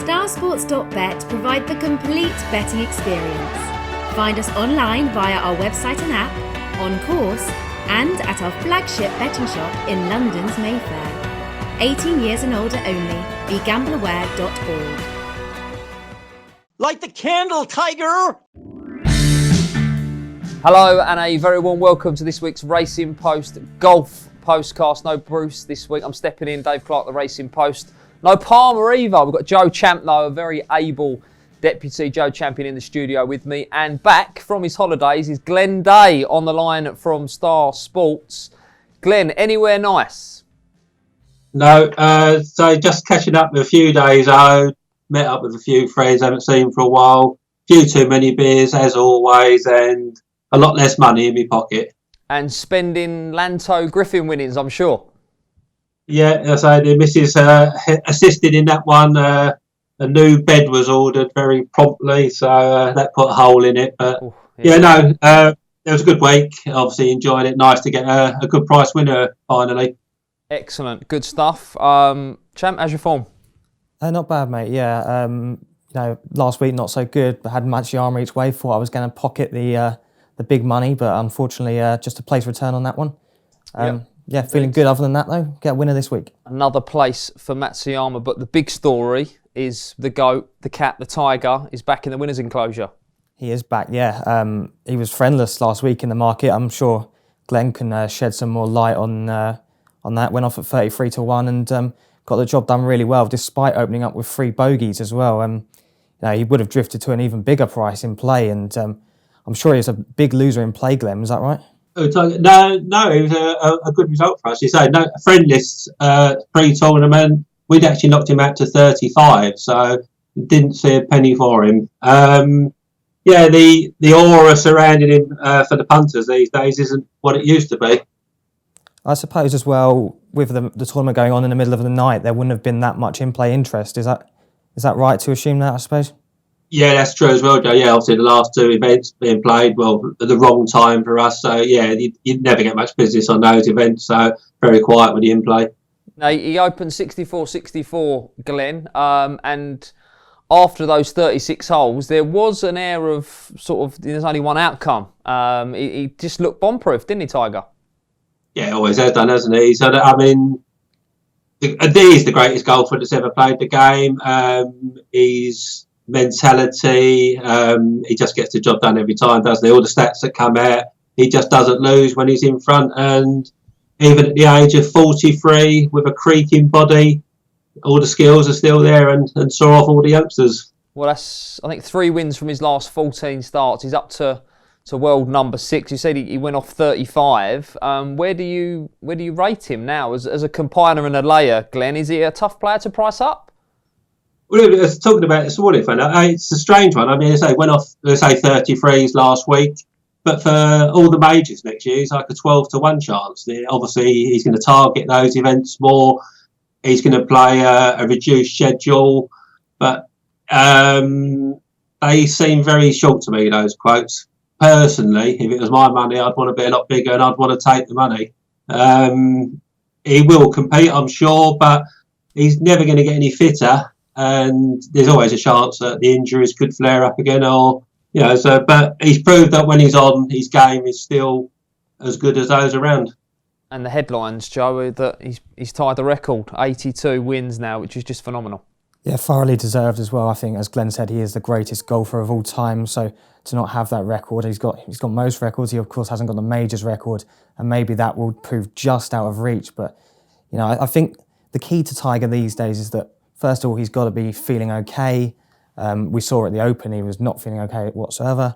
Starsports.bet provide the complete betting experience. Find us online via our website and app, on course, and at our flagship betting shop in London's Mayfair. 18 years and older only. BeGambleAware.org. Light the candle, Tiger! Hello and a very warm welcome to this week's Racing Post Golf Postcast. No Bruce this week. I'm stepping in, Dave Clark, the Racing Post. No Palmer either. We've got Joe Champ though, a very able deputy Joe Champion in the studio with me. And back from his holidays is Glenn Day on the line from Star Sports. Glenn, anywhere nice? No, so just catching up with a few days out. Met up with a few friends I haven't seen for a while. Few too many beers as always, and a lot less money in my pocket. And spending Lanto Griffin winnings, I'm sure. Yeah, so the missus assisted in that one. A new bed was ordered very promptly, so that put a hole in it. But it was a good week. Obviously enjoyed it. Nice to get a good price winner finally. Excellent, good stuff. Champ, how's your form? Not bad, mate. Yeah, last week not so good, but had Matsuyama each way. Thought I was going to pocket the big money, but unfortunately, just a place return on that one. Yeah, feeling good other than that, though. Get a winner this week. Another place for Matsuyama, but the big story is the GOAT, the cat, the tiger, is back in the winner's enclosure. He is back, yeah. He was friendless last week in the market. I'm sure Glenn can shed some more light on that. Went off at 33-1 and got the job done really well, despite opening up with 3 bogeys as well. He would have drifted to an even bigger price in play, and I'm sure he's a big loser in play, Glenn. Is that right? No, it was a good result for us. You say no, friendless pre-tournament. We'd actually knocked him out to 35, so didn't see a penny for him. The aura surrounding him for the punters these days isn't what it used to be. I suppose as well, with the tournament going on in the middle of the night, there wouldn't have been that much in-play interest. Is that right to assume that, I suppose? Yeah, that's true as well, Joe. Yeah, obviously the last 2 events being played, at the wrong time for us. So, yeah, you'd never get much business on those events. So, very quiet with the in-play. Now, he opened 64-64, Glenn, and after those 36 holes, there was an air of there's only one outcome. He just looked bomb-proof, didn't he, Tiger? Yeah, always has done, hasn't he? So, he's the greatest golfer that's ever played the game. His mentality, he just gets the job done every time, doesn't he? All the stats that come out, he just doesn't lose when he's in front. And even at the age of 43, with a creaking body, all the skills are still there and saw off all the youngsters. Well, that's, I think, 3 wins from his last 14 starts. He's up to world number 6. You said he went off 35. Where do you rate him now as a compiler and a layer, Glenn? Is he a tough player to price up? Well, talking about this morning, it's a strange one. He went off, 33s last week, but for all the majors next year, he's like a 12-1 chance. Obviously, he's going to target those events more. He's going to play a reduced schedule, but they seem very short to me, those quotes. Personally, if it was my money, I'd want to be a lot bigger and I'd want to take the money. He will compete, I'm sure, but he's never going to get any fitter. And there's always a chance that the injuries could flare up again, but he's proved that when he's on, his game is still as good as those around. And the headlines, Joe, that he's tied the record, 82 wins now, which is just phenomenal. Yeah, thoroughly deserved as well. I think, as Glenn said, he is the greatest golfer of all time. So to not have that record, he's got most records. He of course hasn't got the majors record, and maybe that will prove just out of reach. But I think the key to Tiger these days is that, first of all, he's got to be feeling okay. We saw at the Open he was not feeling okay whatsoever.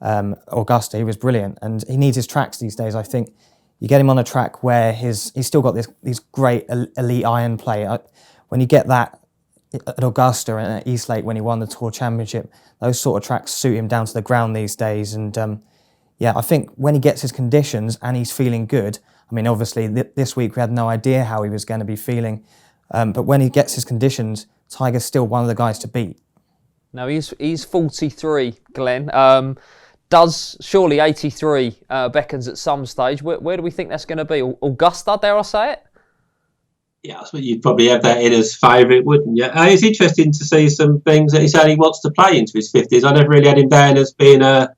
Augusta, he was brilliant, and he needs his tracks these days. I think you get him on a track where he's still got these great elite iron play. When you get that at Augusta and at East Lake when he won the Tour Championship, those sort of tracks suit him down to the ground these days. And I think when he gets his conditions and he's feeling good, obviously this week we had no idea how he was going to be feeling, but when he gets his conditions, Tiger's still one of the guys to beat. No, he's 43, Glenn. Does surely 83 beckons at some stage? Where do we think that's going to be? Augusta, dare I say it? Yeah, I suppose you'd probably have that in as favourite, wouldn't you? It's interesting to see some things that he said he wants to play into his 50s. I never really had him down as being a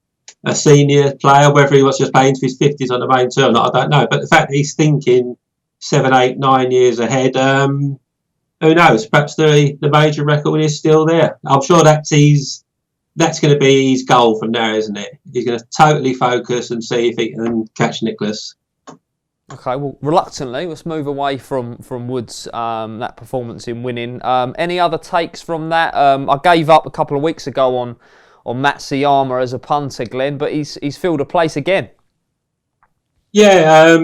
senior player. Whether he wants to just play into his 50s on the main tour or not, I don't know. But the fact that he's thinking 7, 8, 9 years ahead, who knows? Perhaps the major record is still there. I'm sure that's going to be his goal from now, isn't it? He's going to totally focus and see if he can catch Nicholas. Okay, well, reluctantly, let's move away from Woods, that performance in winning. Any other takes from that? I gave up a couple of weeks ago on Matsuyama as a punter, Glenn, but he's filled a place again. Yeah,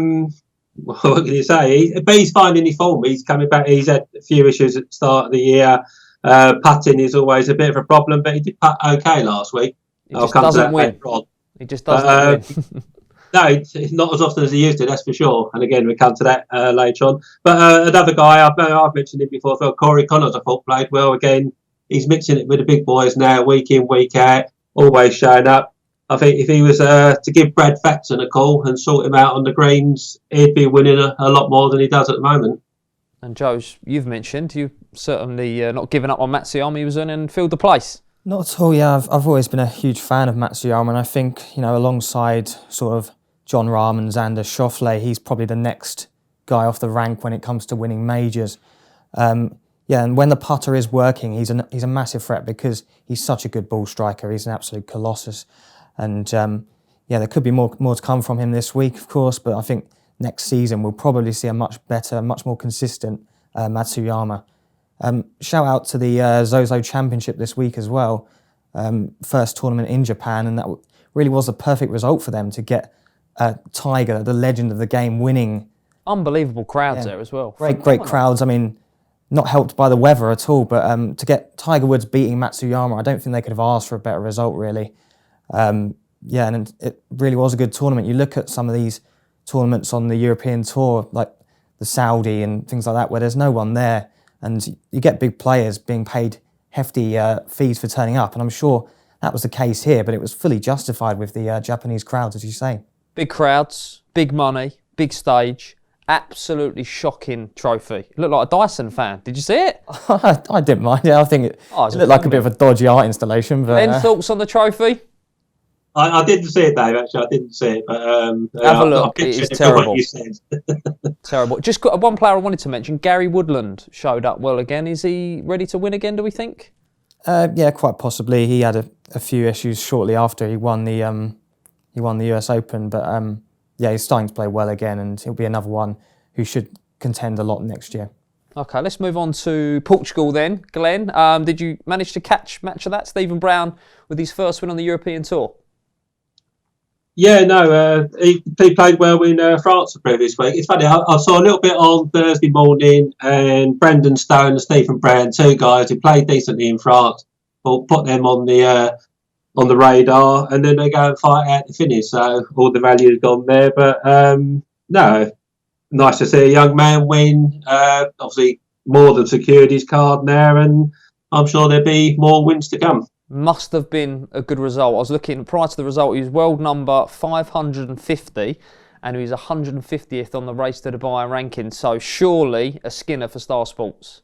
what can you say? But he's finding his form. He's coming back. He's had a few issues at the start of the year. Putting is always a bit of a problem, but he did putt okay last week. He just doesn't win. He just doesn't win. No, it's not as often as he used to, that's for sure. And again, we come to that later on. But another guy, I've mentioned him before, Corey Connors, I thought played well again. He's mixing it with the big boys now, week in, week out, always showing up. I think if he was to give Brad Faxon a call and sort him out on the greens, he'd be winning a lot more than he does at the moment. And Joe, you've mentioned, you certainly not given up on Matsuyama. He was in and filled the place. Not at all, yeah. I've always been a huge fan of Matsuyama, and I think, alongside sort of John Rahm and Xander Schauffele, he's probably the next guy off the rank when it comes to winning majors. And when the putter is working, he's a massive threat because he's such a good ball striker. He's an absolute colossus. And there could be more to come from him this week, of course, but I think next season we'll probably see a much better, much more consistent Matsuyama. Shout out to the Zozo Championship this week as well. First tournament in Japan, and that really was a perfect result for them to get Tiger, the legend of the game, winning. Unbelievable crowds there as well. Great crowds. I mean, not helped by the weather at all, but to get Tiger Woods beating Matsuyama, I don't think they could have asked for a better result, really. And it really was a good tournament. You look at some of these tournaments on the European Tour, like the Saudi and things like that, where there's no one there, and you get big players being paid hefty fees for turning up, and I'm sure that was the case here, but it was fully justified with the Japanese crowds, as you say. Big crowds, big money, big stage, absolutely shocking trophy. It looked like a Dyson fan. Did you see it? I didn't mind. Yeah, I think it looked like a bit of a dodgy art installation. But Any thoughts on the trophy? I didn't see it, Dave. Actually, I didn't see it. But have a look. It is terrible. What you said. Terrible. Just got one player I wanted to mention. Gary Woodland showed up well again. Is he ready to win again? Do we think? Yeah, quite possibly. He had a few issues shortly after he won the US Open, but he's starting to play well again, and he'll be another one who should contend a lot next year. Okay, let's move on to Portugal then. Glenn, did you manage to catch much of that? Stephen Brown with his first win on the European Tour. Yeah, no, he played well in France the previous week. It's funny, I saw a little bit on Thursday morning, and Brendan Stone and Stephen Brown, two guys who played decently in France, put them on the radar, and then they go and fight out the finish. So all the value's gone there. But no, nice to see a young man win. Obviously, more than secured his card now, and I'm sure there'll be more wins to come. Must have been a good result. I was looking prior to the result. He was world number 550, and he was 150th on the Race to Dubai ranking. So surely a skinner for Star Sports.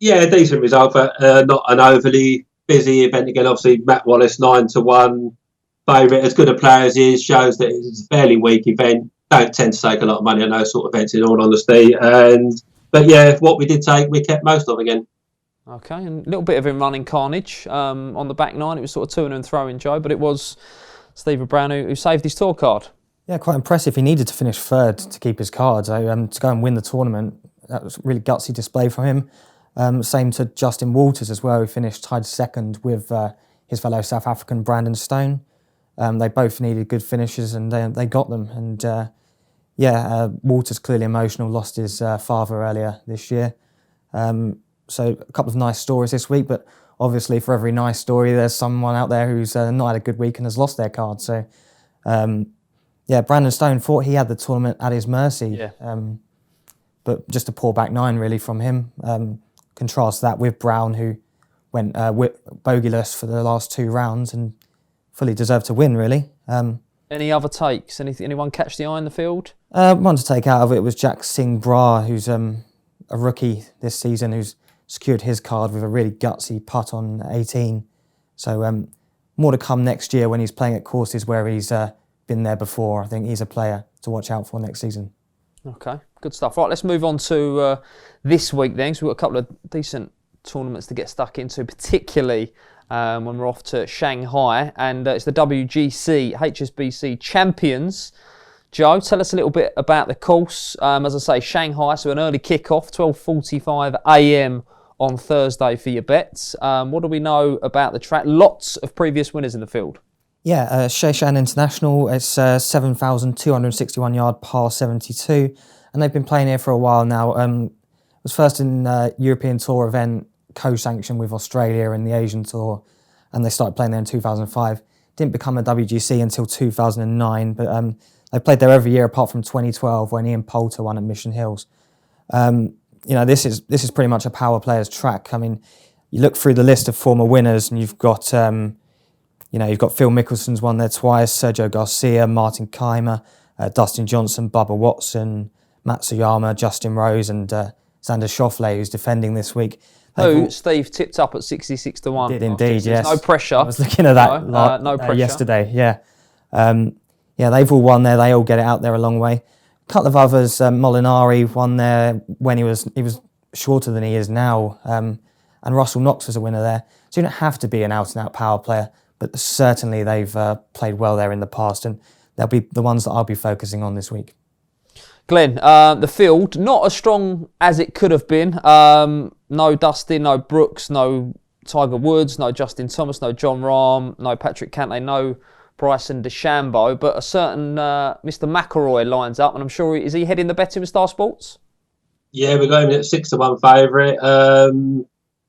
Yeah, decent result, but not an overly busy event again. Obviously, Matt Wallace 9-1 favourite. As good a player as he is, shows that it's a fairly weak event. Don't tend to take a lot of money on those sort of events, in all honesty. But yeah, what we did take, we kept most of again. Okay, and a little bit of him running carnage on the back nine. It was sort of to and throwing, Joe, but it was Stephen Brown who saved his tour card. Yeah, quite impressive. He needed to finish third to keep his card. So to go and win the tournament, that was a really gutsy display from him. Same to Justin Walters as well, who finished tied second with his fellow South African Brandon Stone. They both needed good finishes, and they got them. And Walters clearly emotional, lost his father earlier this year. So a couple of nice stories this week, but obviously for every nice story, there's someone out there who's not had a good week and has lost their card. So, Brandon Stone thought he had the tournament at his mercy. Yeah. But just a poor back nine, really, from him. Contrast that with Brown, who went bogeyless for the last two rounds and fully deserved to win, really. Any other takes? Anyone catch the eye in the field? One to take out of it was Jack Singh Brar, who's a rookie this season who's secured his card with a really gutsy putt on 18. So more to come next year when he's playing at courses where he's been there before. I think he's a player to watch out for next season. Okay, good stuff. Right, let's move on to this week then. So we've got a couple of decent tournaments to get stuck into, particularly when we're off to Shanghai, and it's the WGC HSBC Champions. Joe, tell us a little bit about the course. As I say, Shanghai, so an early kick-off, 12:45 a.m. on Thursday for your bets. What do we know about the track? Lots of previous winners in the field. Yeah, Sheshan International, it's 7,261 yard par 72, and they've been playing here for a while now. It was first in European Tour event, co-sanctioned with Australia and the Asian Tour, and they started playing there in 2005. Didn't become a WGC until 2009, but they played there every year apart from 2012 when Ian Poulter won at Mission Hills. This is pretty much a power player's track. I mean, you look through the list of former winners, and you've got Phil Mickelson's won there twice, Sergio Garcia, Martin Keimer, Dustin Johnson, Bubba Watson, Matsuyama, Justin Rose, and Xander Schauffele, who's defending this week. Steve tipped up at 66 to 1. Did indeed, yes. No pressure. I was looking at that no pressure. Yesterday, yeah. They've all won there. They all get it out there a long way. A couple of others, Molinari won there when he was shorter than he is now, and Russell Knox was a winner there. So you don't have to be an out-and-out power player, but certainly they've played well there in the past, and they'll be the ones that I'll be focusing on this week. Glenn, the field, not as strong as it could have been. No Dustin, no Brooks, no Tiger Woods, no Justin Thomas, no John Rahm, no Patrick Cantlay, no Bryson DeChambeau, but a certain Mr. McIlroy lines up, and I'm sure, is he heading the betting with Star Sports? Yeah, we're going at 6-1 favourite.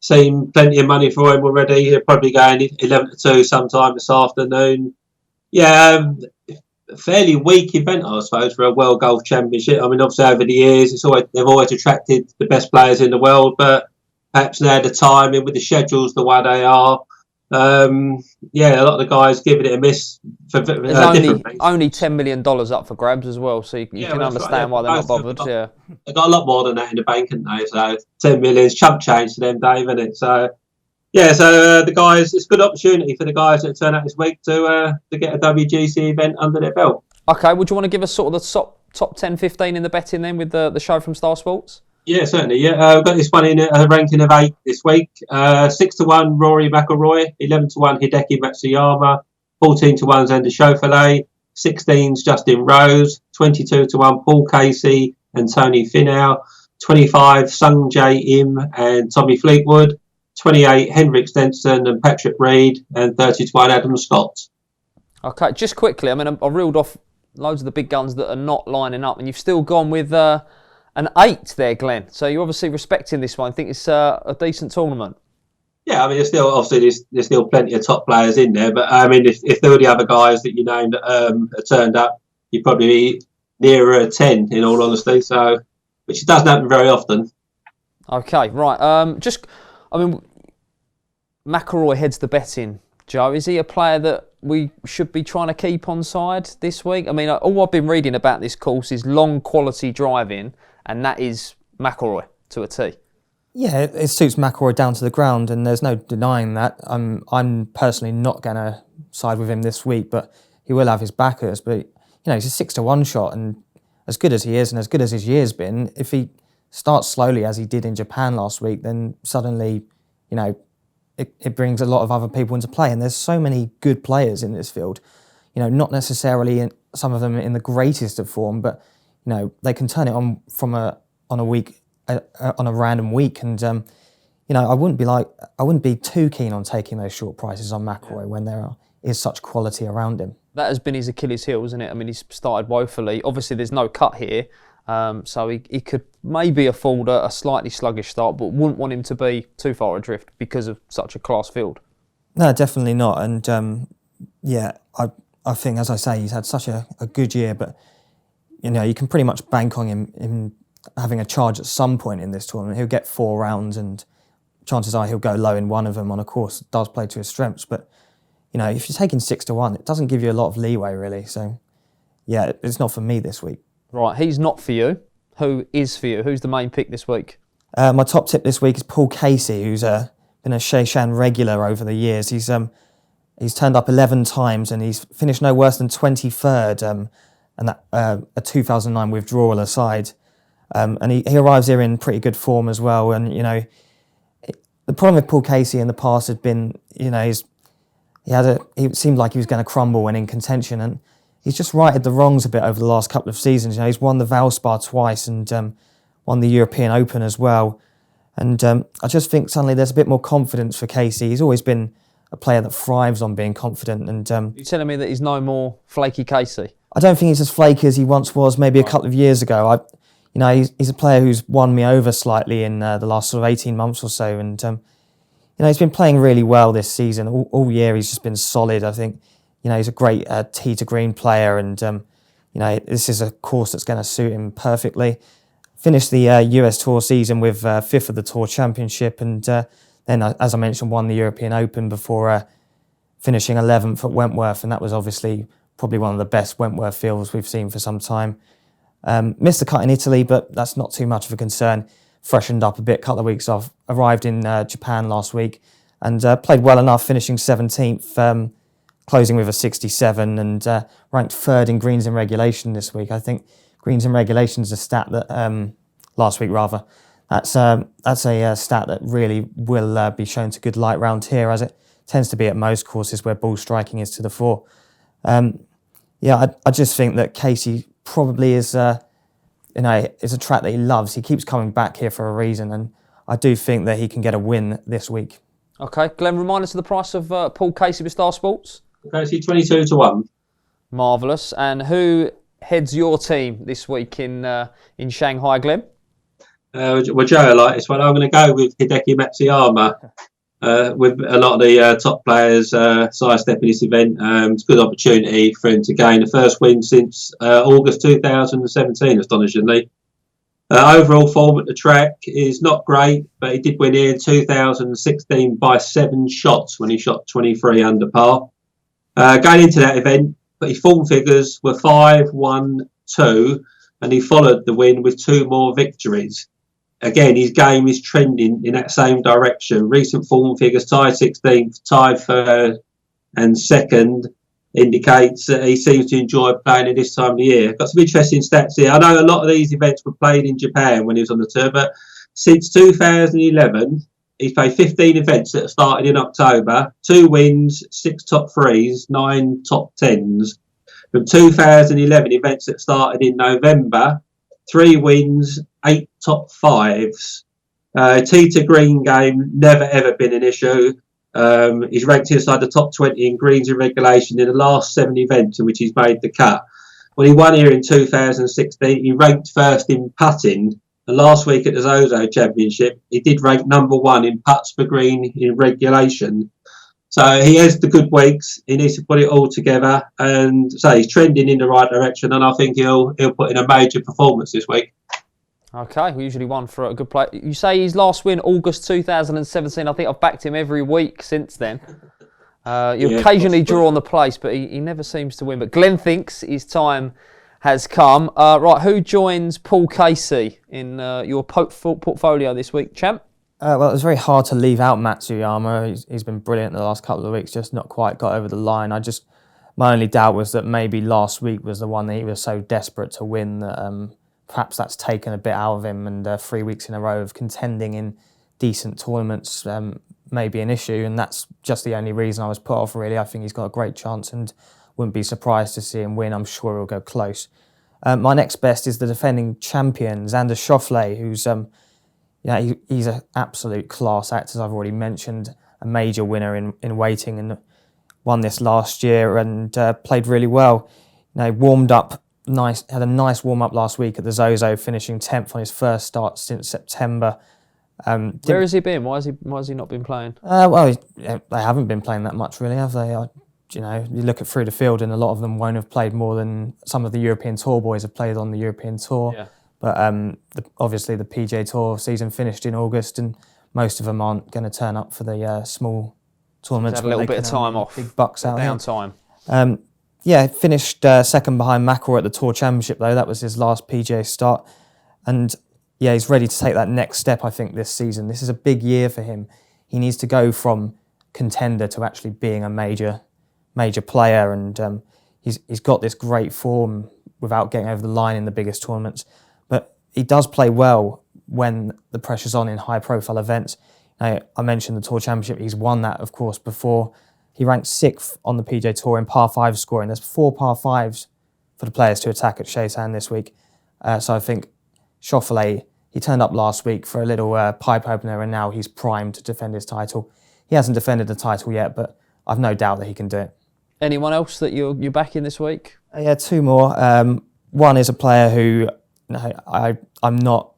Seen plenty of money for him already. He'll probably go in 11-2 sometime this afternoon. Yeah, fairly weak event, I suppose, for a World Golf Championship. I mean, obviously over the years, they've always attracted the best players in the world, but perhaps now the timing with the schedules the way they are. A lot of the guys giving it a miss for different reasons. Only $10 million up for grabs as well, so you can understand why they're not bothered. They've got a lot more than that in the bank, haven't they? So 10 million is chump change to them, Dave, isn't it? So the guys, it's a good opportunity for the guys that turn out this week to get a WGC event under their belt. Okay, would you want to give us sort of the top 10, 15 in the betting then with the show from Star Sports? Yeah, certainly. Yeah, we've got this one in a ranking of 8 this week. 6-1 Rory McIlroy, 11-1 Hideki Matsuyama, 14-1 Xander Schauffele, 16's Justin Rose, 22-1 Paul Casey and Tony Finau, 25 Sung Jae Im and Tommy Fleetwood, 28 Henrik Stenson and Patrick Reed, and 30-1 Adam Scott. Okay, just quickly, I mean, I reeled off loads of the big guns that are not lining up, and you've still gone with an 8 there, Glenn. So you're obviously respecting this one. I think it's a decent tournament. Yeah, I mean, there's still plenty of top players in there, but I mean, if there were the other guys that you named that turned up, you'd probably be nearer a 10, in all honesty. So, which doesn't happen very often. Okay, right. McIlroy heads the betting. Joe, is he a player that we should be trying to keep on side this week? I mean, all I've been reading about this course is long quality driving, and that is McIlroy to a T. Yeah, it suits McIlroy down to the ground, and there's no denying that. I'm personally not going to side with him this week, but he will have his backers. But he's a 6-1 shot, and as good as he is, and as good as his year's been, if he starts slowly as he did in Japan last week, then suddenly, it brings a lot of other people into play. And there's so many good players in this field. Not necessarily some of them in the greatest of form, but they can turn it on on a random week. And I wouldn't be too keen on taking those short prices on McIlroy when there is such quality around him. That has been his Achilles heel, isn't it? I mean, he's started woefully. Obviously, there's no cut here, so he could maybe afford a slightly sluggish start, but wouldn't want him to be too far adrift because of such a class field. No, definitely not. And I think, as I say, he's had such a good year, but you can pretty much bank on him having a charge at some point in this tournament. He'll get 4 rounds, and chances are he'll go low in one of them on a course that does play to his strengths. But if you're taking 6-1, it doesn't give you a lot of leeway, really. So, yeah, it's not for me this week. Right, he's not for you. Who is for you? Who's the main pick this week? My top tip this week is Paul Casey, who's been a Shan regular over the years. He's turned up 11 times and he's finished no worse than 23rd, and that a 2009 withdrawal aside. And he arrives here in pretty good form as well. And, the problem with Paul Casey in the past had been, he seemed like he was going to crumble when in contention, and he's just righted the wrongs a bit over the last couple of seasons. He's won the Valspar twice and won the European Open as well. And I just think suddenly there's a bit more confidence for Casey. He's always been a player that thrives on being confident. And you're telling me that he's no more flaky Casey? I don't think he's as flaky as he once was maybe a couple of years ago. He's a player who's won me over slightly in the last sort of 18 months or so. And, he's been playing really well this season. All year he's just been solid. I think, he's a great tee to green player. And, this is a course that's going to suit him perfectly. Finished the US Tour season with 5th of the Tour Championship. And then, as I mentioned, won the European Open before finishing 11th at Wentworth. And that was obviously probably one of the best Wentworth fields we've seen for some time. Missed the cut in Italy, but that's not too much of a concern. Freshened up a bit, couple of weeks off. Arrived in Japan last week and played well enough, finishing 17th, closing with a 67 and ranked 3rd in greens in regulation this week. I think greens in regulation is a stat that, last week rather, that's a stat that really will be shown to good light round here, as it tends to be at most courses where ball striking is to the fore. I just think that Casey probably is a track that he loves. He keeps coming back here for a reason, and I do think that he can get a win this week. Okay, Glenn, remind us of the price of Paul Casey with Star Sports. Casey 22 to 1. Marvellous. And who heads your team this week in Shanghai, Glenn? Well, Joe, I like this one. I'm going to go with Hideki Matsuyama. With a lot of the top players sidestepping this event, it's a good opportunity for him to gain the first win since August 2017, astonishingly. Overall form at the track is not great, but he did win here in 2016 by 7 shots when he shot 23 under par. Going into that event, but his form figures were 5, 1, 2, and he followed the win with 2 more victories. Again, his game is trending in that same direction. Recent form figures, tied 16th, tied 3rd and 2nd, indicates that he seems to enjoy playing at this time of the year. Got some interesting stats here. I know a lot of these events were played in Japan when he was on the tour, but since 2011, he's played 15 events that started in October, 2 wins, 6 top 3s, 9 top 10s. From 2011, events that started in November, 3 wins, 8 top 5s. Tee to green game, never ever been an issue. He's ranked inside the top 20 in greens in regulation in the last 7 events in which he's made the cut. When he won here in 2016, he ranked 1st in putting. And last week at the Zozo Championship, he did rank number 1 in putts for green in regulation. So he has the good weeks. He needs to put it all together, and so he's trending in the right direction. And I think he'll put in a major performance this week. Okay, we usually won for a good play. You say his last win August 2017. I think I've backed him every week since then. Occasionally draw on the place, but he never seems to win. But Glenn thinks his time has come. Right, who joins Paul Casey in your portfolio this week, champ? Well, it was very hard to leave out Matsuyama. He's been brilliant the last couple of weeks, just not quite got over the line. My only doubt was that maybe last week was the one that he was so desperate to win that perhaps that's taken a bit out of him, and 3 weeks in a row of contending in decent tournaments may be an issue, and that's just the only reason I was put off, really. I think he's got a great chance and wouldn't be surprised to see him win. I'm sure he'll go close. My next best is the defending champion, Xander Schauffele, who's... he's an absolute class act, as I've already mentioned, a major winner in waiting, and won this last year and played really well. Warmed up nice, had a nice warm up last week at the Zozo, finishing 10th on his first start since September. Where has he been? Why has he not been playing? They haven't been playing that much, really, have they? You look at through the field, and a lot of them won't have played more than some of the European Tour boys have played on the European Tour. Yeah. But obviously the PGA Tour season finished in August, and most of them aren't going to turn up for the small tournaments. Had a little bit of time off. Big bucks out down time. Finished second behind McIlroy at the Tour Championship, though. That was his last PGA start. And he's ready to take that next step, I think, this season. This is a big year for him. He needs to go from contender to actually being a major player, and he's got this great form without getting over the line in the biggest tournaments. But he does play well when the pressure's on in high-profile events. Now, I mentioned the Tour Championship. He's won that, of course, before. He ranked 6th on the PGA Tour in par 5 scoring. There's 4 par 5s for the players to attack at Shaysan this week. So I think Schauffele, he turned up last week for a little pipe opener, and now he's primed to defend his title. He hasn't defended the title yet, but I've no doubt that he can do it. Anyone else that you're backing this week? Yeah, 2 more. One is a player who I'm not...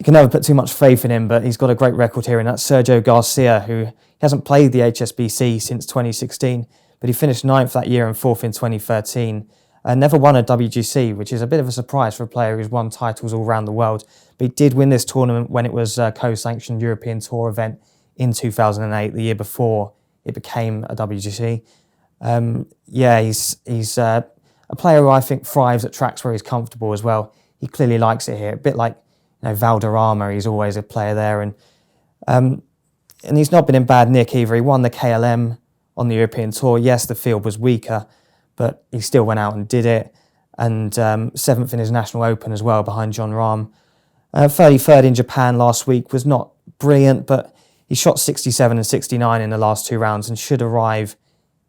You can never put too much faith in him, but he's got a great record here, and that's Sergio Garcia, who he hasn't played the HSBC since 2016, but he finished 9th that year and 4th in 2013. Never won a WGC, which is a bit of a surprise for a player who's won titles all around the world. But he did win this tournament when it was a co-sanctioned European Tour event in 2008, the year before it became a WGC. He's a player who I think thrives at tracks where he's comfortable as well. He clearly likes it here, a bit like Valderrama. He's always a player there, and he's not been in bad nick either. He won the KLM on the European Tour. Yes, the field was weaker, but he still went out and did it. And 7th in his National Open as well, behind John Rahm. 33rd in Japan last week was not brilliant, but he shot 67 and 69 in the last 2 rounds and should arrive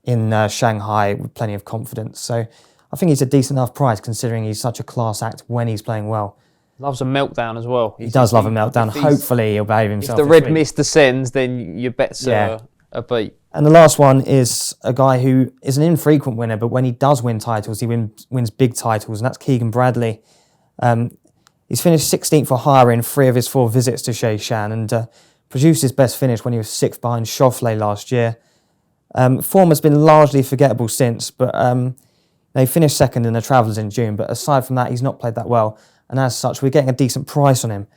in Shanghai with plenty of confidence. So I think he's a decent enough price considering he's such a class act when he's playing well. Loves a meltdown as well. He does love a meltdown. Hopefully he'll behave himself. If the red mist descends, then your bets are a beat. And the last one is a guy who is an infrequent winner, but when he does win titles, he wins big titles, and that's Keegan Bradley. He's finished 16th or higher in 3 of his 4 visits to Shaysan, and produced his best finish when he was 6th behind Schauffele last year. Form has been largely forgettable since, but they finished 2nd in the Travellers in June, but aside from that, he's not played that well. And as such, we're getting a decent price on him.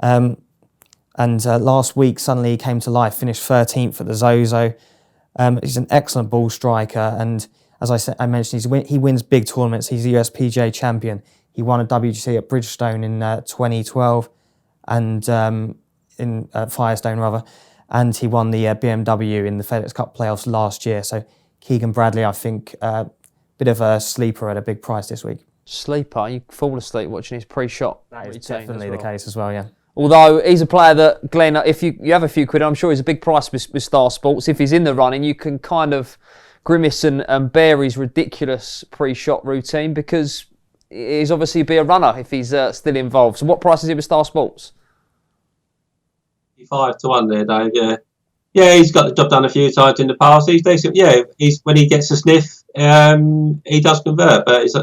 And last week, suddenly he came to life, finished 13th at the Zozo. He's an excellent ball striker. And as I mentioned, he wins big tournaments. He's the US PGA champion. He won a WGC at Bridgestone in 2012 and in Firestone, rather. And he won the BMW in the FedEx Cup playoffs last year. So Keegan Bradley, I think, bit of a sleeper at a big price this week. Sleeper? You fall asleep watching his pre-shot. That is definitely the case as well, yeah. Although he's a player that, Glenn, if you have a few quid, I'm sure he's a big price with Star Sports. If he's in the running, you can kind of grimace and bear his ridiculous pre-shot routine because he's obviously be a runner if he's still involved. So what price is he with Star Sports? 5 to 1 there, Dave, yeah. Yeah, he's got the job done a few times in the past. He's decent. Yeah, when he gets a sniff, he does convert. But it's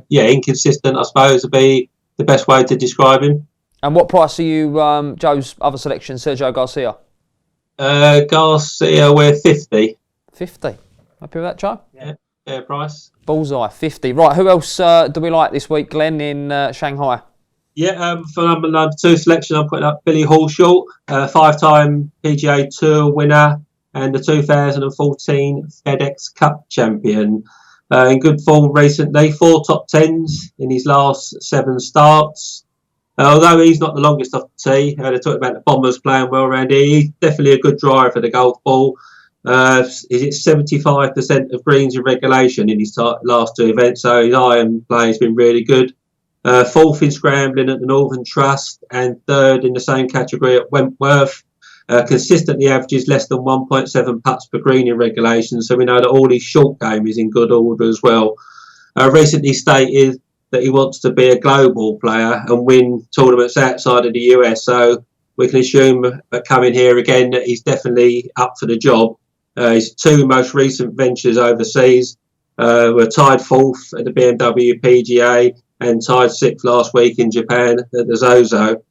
inconsistent, I suppose, would be the best way to describe him. And what price are you, Joe's other selection, Sergio Garcia? Garcia, we're 50. 50. Happy with that, Joe? Yeah, fair price. Bullseye, 50. Right, who else do we like this week, Glenn, in Shanghai? Yeah, for number 2 selection, I'm putting up Billy Hallshort, 5-time PGA Tour winner and the 2014 FedEx Cup champion. In good form recently, 4 top 10s in his last 7 starts. Although he's not the longest off the tee, they talk about the Bombers playing well around here. He's definitely a good driver for the golf ball. He's at 75% of greens in regulation in his last 2 events, so his iron play has been really good. 4th in scrambling at the Northern Trust and 3rd in the same category at Wentworth. Consistently averages less than 1.7 putts per green in regulation, so we know that all his short game is in good order as well. Recently stated that he wants to be a global player and win tournaments outside of the US, so we can assume that coming here again that he's definitely up for the job. His 2 most recent ventures overseas were tied 4th at the BMW PGA and tied 6th last week in Japan at the Zozo.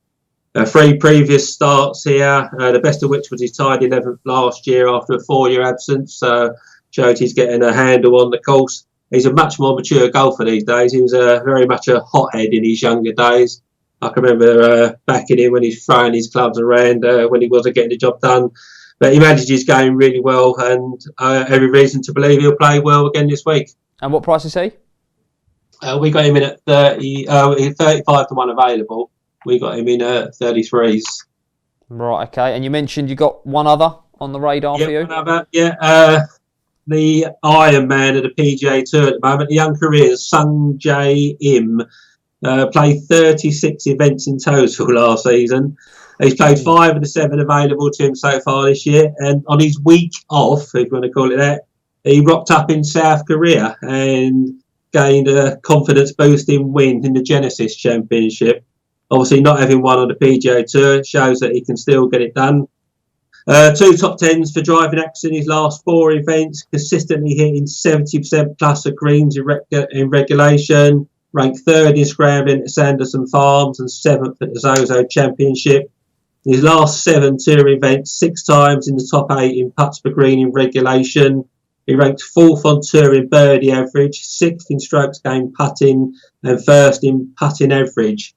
3 previous starts here, the best of which was his tied 11th last year after a 4-year absence. Showed he's getting a handle on the course. He's a much more mature golfer these days. He was very much a hothead in his younger days. I can remember backing him when he's throwing his clubs around when he wasn't getting the job done. But he manages his game really well, and every reason to believe he'll play well again this week. And what price is he? We got him in at 35 to 1 available. We got him in at 33s. Right, okay. And you mentioned you got one other on the radar for you? The Iron Man of the PGA Tour at the moment, the young Korean Sung Jae Im, played 36 events in total last season. He's played 5 of the 7 available to him so far this year. And on his week off, if you want to call it that, he rocked up in South Korea and gained a confidence-boosting win in the Genesis Championship. Obviously, not having won on the PGA Tour shows that he can still get it done. 2 top 10s for driving action in his last 4 events, consistently hitting 70% plus of greens in regulation, ranked 3rd in scrambling at Sanderson Farms and 7th at the Zozo Championship. In his last 7 tour events, 6 times in the top 8 in putts per green in regulation. He ranked 4th on tour in birdie average, 6th in strokes gained putting, and 1st in putting average.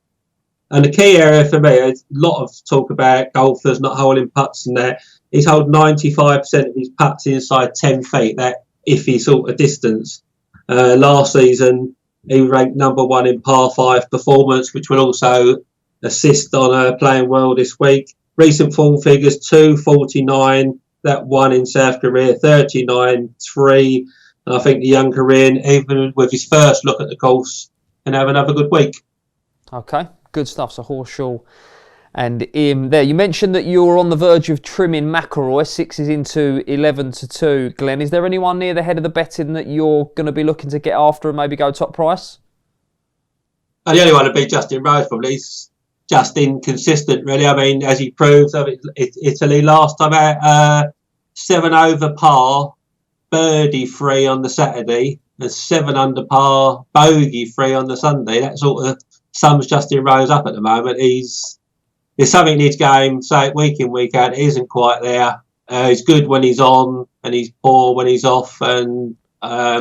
And the key area for me, a lot of talk about golfers not holding putts and that. He's held 95% of his putts inside 10 feet, that iffy sort of distance. Last season, he ranked number 1 in par 5 performance, which will also assist on playing well this week. Recent form figures, 249, that 1 in South Korea, 39-3. And I think the young Korean, even with his first look at the course, can have another good week. Okay, good stuff. So Horshaw and Im there. You mentioned that you're on the verge of trimming McIlroy, 6 is into 11-2. Glenn, is there anyone near the head of the betting that you're going to be looking to get after and maybe go top price? The only one would be Justin Rose, probably. He's just inconsistent, really. I mean, as he proves, Italy last time out, 7 over par, birdie free on the Saturday, and 7 under par, bogey free on the Sunday. That sort of sums Justin Rose up at the moment. There's something in his game, say it week in, week out, it isn't quite there. He's good when he's on, and he's poor when he's off, and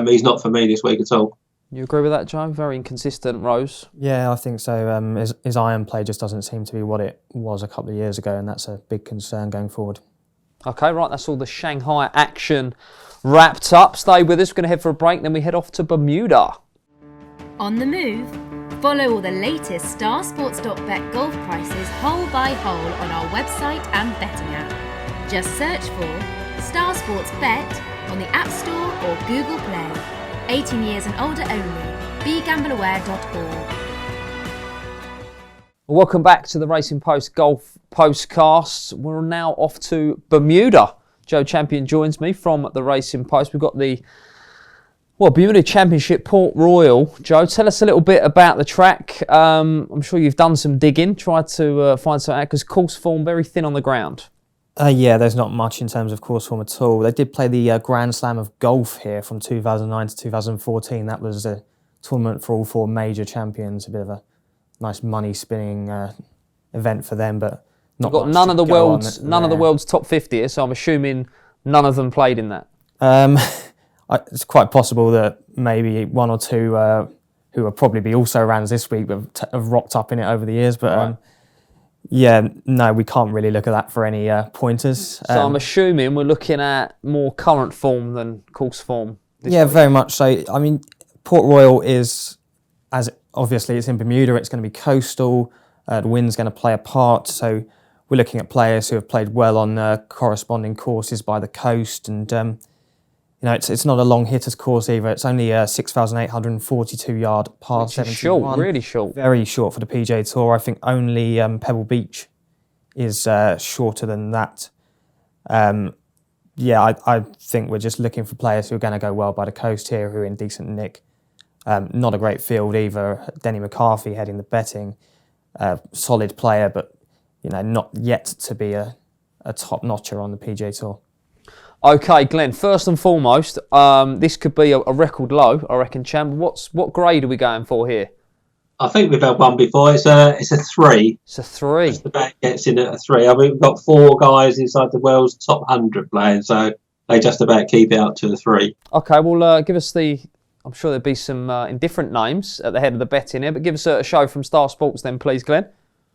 he's not for me this week at all. You agree with that, Joe? Very inconsistent, Rose. Yeah, I think so. His iron play just doesn't seem to be what it was a couple of years ago, and that's a big concern going forward. Okay, right, that's all the Shanghai action wrapped up. Stay with us, we're going to head for a break, then we head off to Bermuda. On the move, follow all the latest starsports.bet golf prices hole by hole on our website and betting app. Just search for Star Sports Bet on the App Store or Google Play. 18 years and older only. BeGambleAware.org. Welcome back to the Racing Post Golf Postcast. We're now off to Bermuda. Joe Champion joins me from the Racing Post. We've got the Bermuda Championship, Port Royal. Joe, tell us a little bit about the track. I'm sure you've done some digging, tried to find something out, because course form very thin on the ground. Yeah, there's not much in terms of course form at all. They did play the Grand Slam of Golf here from 2009 to 2014. That was a tournament for all 4 major champions, a bit of a nice money-spinning event for them, but not got none of the world's top 50 here, so I'm assuming none of them played in that. It's quite possible that maybe 1 or 2 who will probably be also rounds this week but have rocked up in it over the years. But right. No, we can't really look at that for any pointers. So I'm assuming we're looking at more current form than course form. Yeah, week. Very much so. I mean, Port Royal is, as obviously it's in Bermuda, it's going to be coastal. The wind's going to play a part. So we're looking at players who have played well on corresponding courses by the coast, and it's not a long hitters course either. It's only a 6,842 yard par 71. Short, really short. Very short for the PGA Tour. I think only Pebble Beach is shorter than that. I think we're just looking for players who are going to go well by the coast here, who are in decent nick. Not a great field either. Denny McCarthy heading the betting. Solid player, but not yet to be a top notcher on the PGA Tour. Okay, Glenn, first and foremost, this could be a record low, I reckon, champ. What grade are we going for here? I think we've had one before. It's a 3. It's a 3. Just about gets in at a 3. I mean, we've got 4 guys inside the world's top 100 playing, so they just about keep it up to a 3. Okay, well, give us I'm sure there'll be some indifferent names at the head of the betting here, but give us a show from Star Sports then, please, Glenn.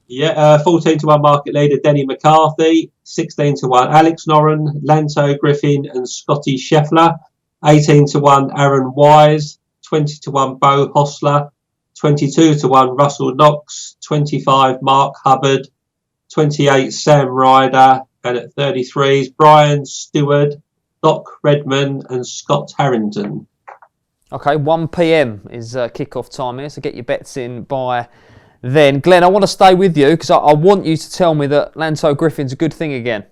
Yeah, 14-1 market leader Denny McCarthy, 16-1 Alex Noren, Lanto Griffin and Scotty Scheffler, 18-1 Aaron Wise, 20 to 1 Bo Hostler, 22 to 1 Russell Knox, 25 Mark Hubbard, 28 Sam Ryder, and at 33s Brian Stewart, Doc Redman and Scott Harrington. Okay, 1 p.m. is kick-off time here, so get your bets in by then. Glenn, I want to stay with you because I want you to tell me that Lanto Griffin's a good thing again.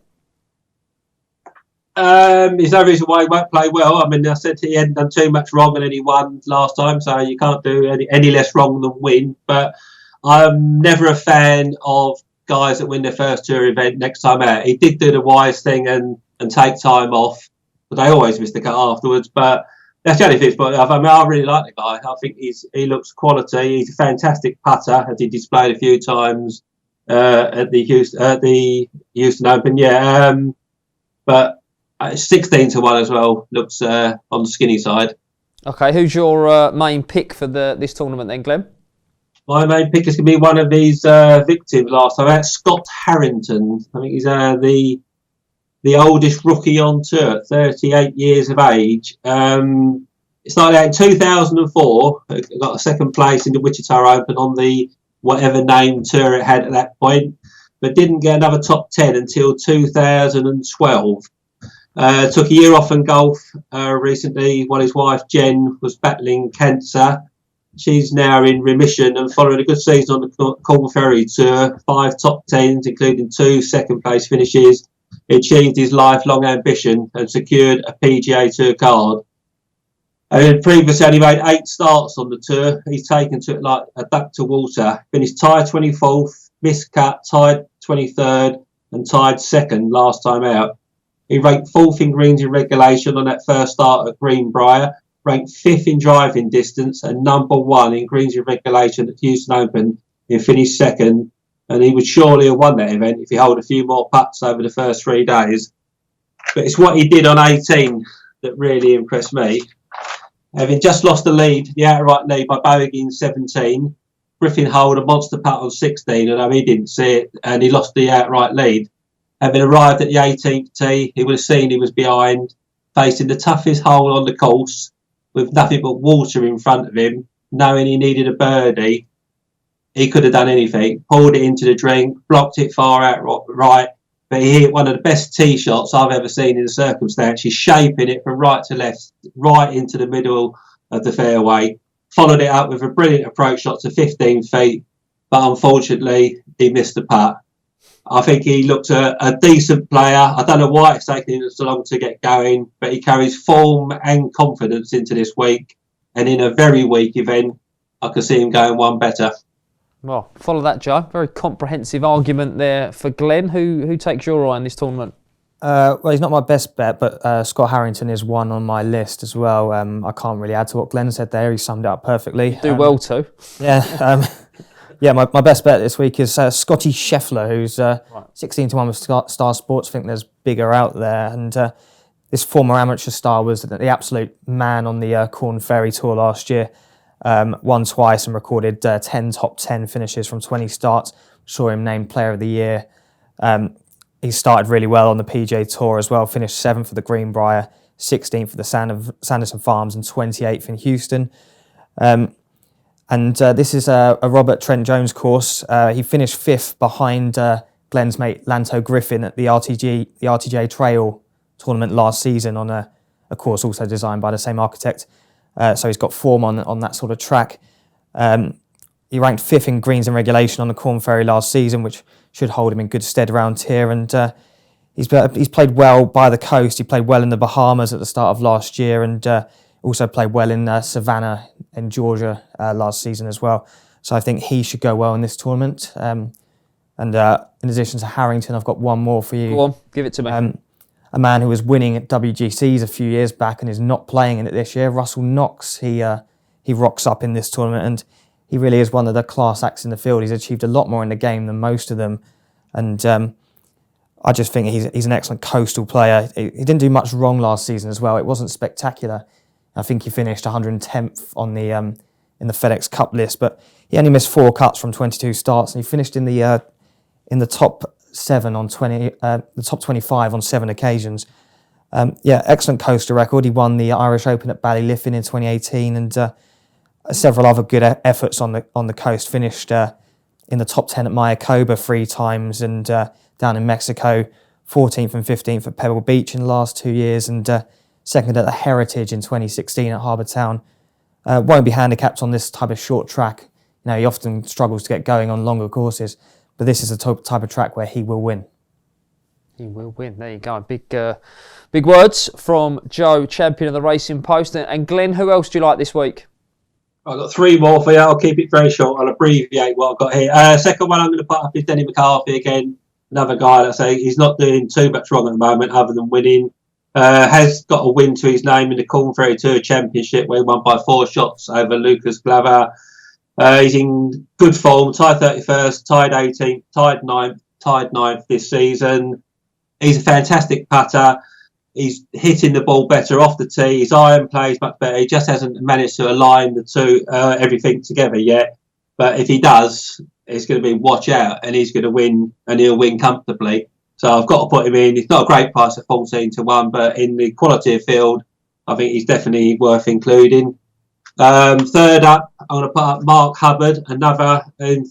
There's no reason why he won't play well. I mean, I said he hadn't done too much wrong and he won last time, so you can't do any less wrong than win. But I'm never a fan of guys that win their first tour event next time out. He did do the wise thing and take time off, but they always miss the cut afterwards. But that's the only thing. But I mean, I really like the guy. I think he looks quality. He's a fantastic putter, as he displayed a few times at the Houston Open. Yeah, but 16 to 1 as well looks on the skinny side. Okay, who's your main pick for this tournament then, Glenn? My main pick is going to be one of these victims last time out, Scott Harrington. I think he's the oldest rookie on tour at 38 years of age. It started out in 2004, got a second place in the Wichita Open on the whatever name tour it had at that point, but didn't get another top 10 until 2012. Took a year off in golf recently while his wife Jen was battling cancer. She's now in remission and following a good season on the Cornwall Ferry Tour, 5 top 10s, including 2 second place finishes. He achieved his lifelong ambition and secured a PGA Tour card. And previously only made 8 starts on the tour. He's taken to it like a duck to water. Finished tied 24th, missed cut, tied 23rd and tied 2nd last time out. He ranked 4th in greens in regulation on that first start at Greenbrier, ranked 5th in driving distance and number 1 in greens in regulation at Houston Open. He finished 2nd, and he would surely have won that event if he held a few more putts over the first 3 days. But it's what he did on 18 that really impressed me. Having just lost the lead, the outright lead by bogeying 17, Griffin holed a monster putt on 16, although he didn't see it, and he lost the outright lead. Having arrived at the 18th tee, he would have seen he was behind, facing the toughest hole on the course, with nothing but water in front of him, knowing he needed a birdie. He could have done anything, pulled it into the drink, blocked it far out right, but he hit one of the best tee shots I've ever seen in the circumstance. He's shaping it from right to left, right into the middle of the fairway, followed it up with a brilliant approach shot to 15 feet, but unfortunately he missed the putt. I think he looked a decent player. I don't know why it's taken him so long to get going, but he carries form and confidence into this week. And in a very weak event, I could see him going one better. Well, follow that, Joe. Very comprehensive argument there for Glenn. Who takes your eye in this tournament? Well, he's not my best bet, but Scott Harrington is one on my list as well. I can't really add to what Glenn said there. He summed it up perfectly. Do well too. Yeah. Yeah, my best bet this week is Scotty Scheffler, who's 16 to 1 with Star Sports. I think there's bigger out there. And this former amateur star was the absolute man on the Corn Ferry Tour last year. Won twice and recorded 10 top 10 finishes from 20 starts. Saw him named Player of the Year. He started really well on the PGA Tour as well. Finished 7th for the Greenbrier, 16th for the Sanderson Farms and 28th in Houston. And this is a Robert Trent Jones course. He finished 5th behind Glenn's mate Lanto Griffin at the RTJ Trail tournament last season on a course also designed by the same architect. So he's got form on that sort of track. He ranked 5th in greens and regulation on the Corn Ferry last season, which should hold him in good stead around here. And he's played well by the coast. He played well in the Bahamas at the start of last year, and also played well in Savannah in Georgia last season as well. So I think he should go well in this tournament. And in addition to Harrington, I've got one more for you. Go on, give it to me. A man who was winning at WGCs a few years back and is not playing in it this year, Russell Knox. He rocks up in this tournament, and he really is one of the class acts in the field. He's achieved a lot more in the game than most of them. And I just think he's an excellent coastal player. He didn't do much wrong last season as well. It wasn't spectacular. I think he finished 110th on the in the FedEx Cup list, but he only missed 4 cuts from 22 starts, and he finished in the top 7 on the top 25 on 7 occasions. Excellent coastal record. He won the Irish Open at Ballyliffin in 2018, and several other good efforts on the coast. Finished in the top 10 at Mayakoba 3 times, and down in Mexico, 14th and 15th at Pebble Beach in the last 2 years, and second at the Heritage in 2016 at Harbour Town. Won't be handicapped on this type of short track. He often struggles to get going on longer courses, but this is the type of track where he will win. He will win. There you go. Big words from Joe, champion of the Racing Post. And Glenn, who else do you like this week? I've got 3 more for you. I'll keep it very short. I'll abbreviate what I've got here. Second one I'm going to put up is Denny McCarthy again. Another guy that say he's not doing too much wrong at the moment other than winning. Has got a win to his name in the Corn Ferry Tour Championship where he won by 4 shots over Lucas Glover. He's in good form, tied 31st, tied 18th, tied 9th this season. He's a fantastic putter. He's hitting the ball better off the tee. His iron play is much better. He just hasn't managed to align the two, everything together yet. But if he does, it's going to be watch out, and he's going to win, and he'll win comfortably. So I've got to put him in. It's not a great price at 14-1, but in the quality of field, I think he's definitely worth including. Third up, I'm going to put up Mark Hubbard, another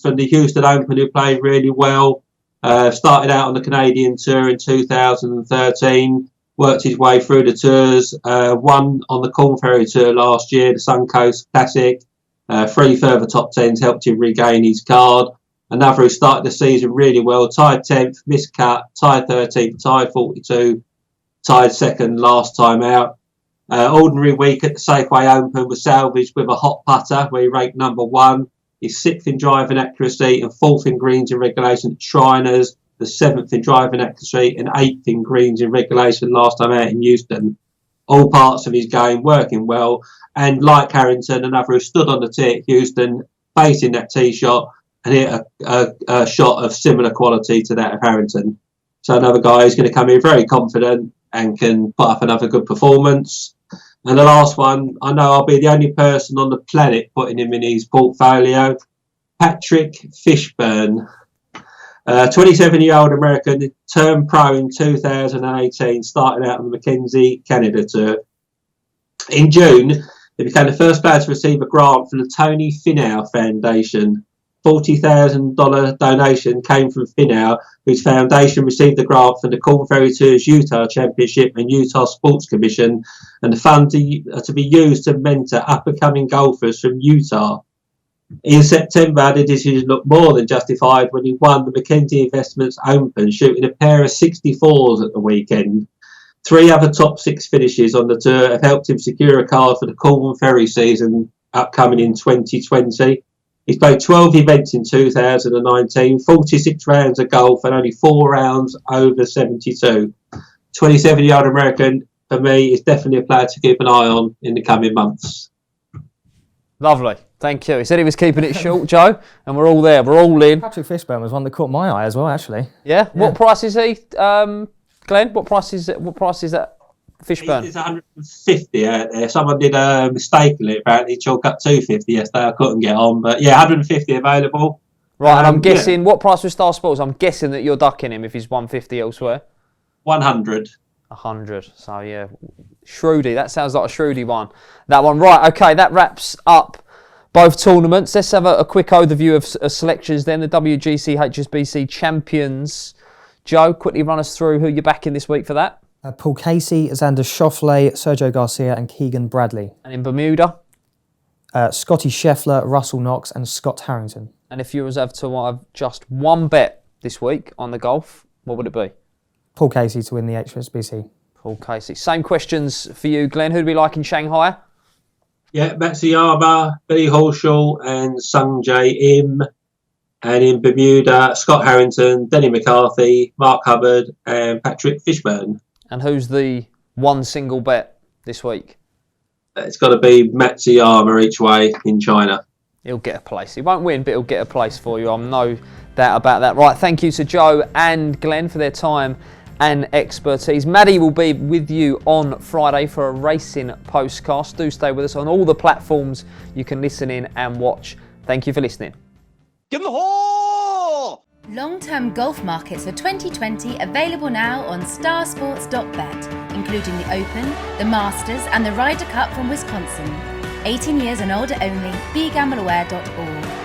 from the Houston Open who played really well. Started out on the Canadian Tour in 2013, worked his way through the tours, won on the Corn Ferry Tour last year, the Suncoast Classic. 3 further top 10s helped him regain his card. Another who started the season really well, tied 10th, missed cut, tied 13th, tied 42, tied 2nd last time out. Ordinary week at the Safeway Open was salvaged with a hot putter where he ranked number 1. He's 6th in driving accuracy and 4th in greens in regulation at Shriners, the 7th in driving accuracy and 8th in greens in regulation last time out in Houston. All parts of his game working well. And like Harrington, another who stood on the tee at Houston, facing that tee shot and hit a shot of similar quality to that of Harrington. So another guy who's going to come in very confident and can put up another good performance. And the last one, I know I'll be the only person on the planet putting him in his portfolio, Patrick Fishburn. 27-year-old American, turned pro in 2018, starting out on the Mackenzie Canada Tour. In June, he became the first player to receive a grant from the Tony Finau Foundation. $40,000 donation came from Finau, whose foundation received the grant from the Corn Ferry Tour's Utah Championship and Utah Sports Commission, and the fund to be used to mentor up-and-coming golfers from Utah. In September, the decision looked more than justified when he won the Mackenzie Investments Open, shooting a pair of 64s at the weekend. 3 other top 6 finishes on the tour have helped him secure a card for the Corn Ferry season upcoming in 2020. He's played 12 events in 2019, 46 rounds of golf and only 4 rounds over 72. 27-year-old American, for me, is definitely a player to keep an eye on in the coming months. Lovely. Thank you. He said he was keeping it short, Joe, and we're all there. We're all in. Patrick Fishburn was one that caught my eye as well, actually. Yeah? What price is he, Glenn? What price is that Fishburn? It's 150 out there. Someone did mistakenly, apparently, chalk up 250 yesterday. I couldn't get on, but yeah, 150 available. Right, and I'm guessing, what price was Star Sports? I'm guessing that you're ducking him if he's 150 elsewhere. 100. 100. So, yeah, Shrewdy. That sounds like a Shrewdy one. That one. Right, okay, that wraps up both tournaments. Let's have a quick overview of selections then. The WGC HSBC Champions. Joe, quickly run us through who you're backing this week for that. Paul Casey, Xander Schauffele, Sergio Garcia and Keegan Bradley. And in Bermuda? Scotty Scheffler, Russell Knox and Scott Harrington. And if you was have to have just one bet this week on the golf, what would it be? Paul Casey to win the HSBC. Paul Casey. Same questions for you, Glenn. Who do we like in Shanghai? Yeah, Matsuyama, Billy Horschel and Sung Jae Im. And in Bermuda, Scott Harrington, Denny McCarthy, Mark Hubbard and Patrick Fishburn. And who's the one single bet this week? It's got to be Matsuyama each way in China. He'll get a place. He won't win, but he'll get a place for you. I'm no doubt about that. Right, thank you to Joe and Glenn for their time and expertise. Maddie will be with you on Friday for a racing postcast. Do stay with us on all the platforms you can listen in and watch. Thank you for listening. Give him the hole! Long-term golf markets for 2020 available now on starsports.bet, including the Open, the Masters and the Ryder Cup from Wisconsin. 18 years and older only. BeGambleAware.org.